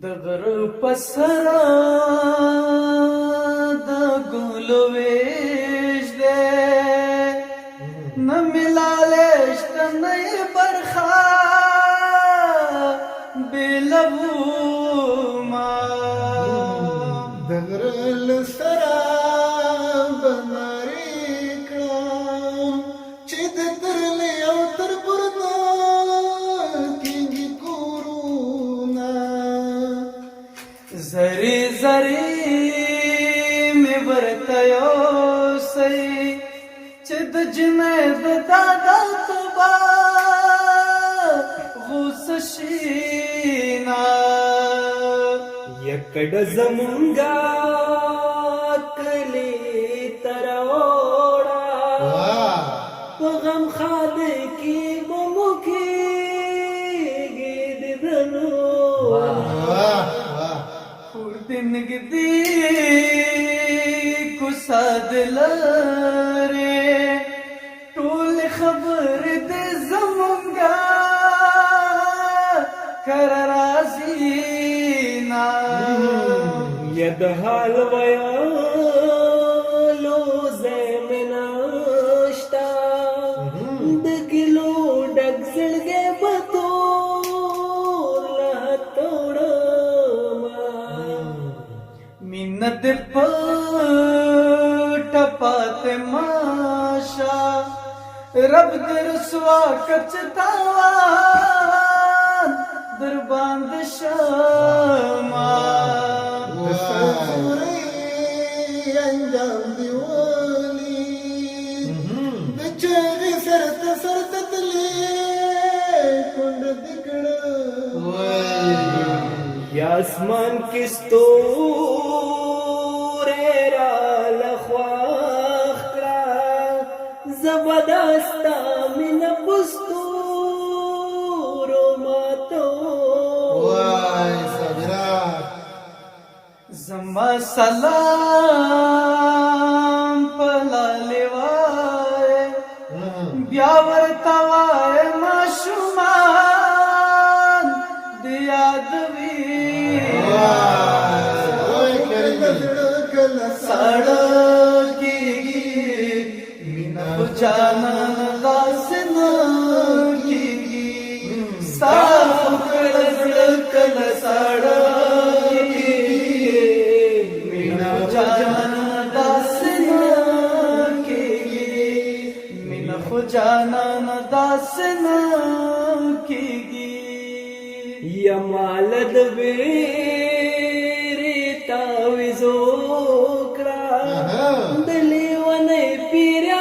دغر پسرا د ګلو ویش دے نه ملالشت نه برخا بلبو ما دغر لسرا بناری کړه چې د ترلې او تر پرنا کېږي کورونا زری زری می ورته یوسئ چې د جنید دادا توبه غوسه شینا یکړ زمونږه کلی تروړه په غم خاله کې بمو کېږي د دنو خور دې نږدې کوڅه دې لرې ټولې خبرې دې زمونږه کره راځي نا ید حال ویالو زمناشتا د کلو ډک زړګې بتور لا توړما مینه دې پټ پاتې ماشا رب دې رسوا کچتاوان در باندې شما انجام دیوالی د چغې سرته سرته تلې کونډ دکړه یا اسمان کې ستوره را لخواخ کړه زبردستا مینه پستورو ماتو وای صبرا زما سلام پلالی وای بیا ورته وای ماشومان د یاد وی وای کله سړکیږي مینا خو جانان داسې نه کیږي صاف کړه کله سړکیږي مینا خو جانان داسې نه کیږي مینا خو جانان داسې نه کیږي یا مالد ویری تاویزو کړه دلی ونه پیرا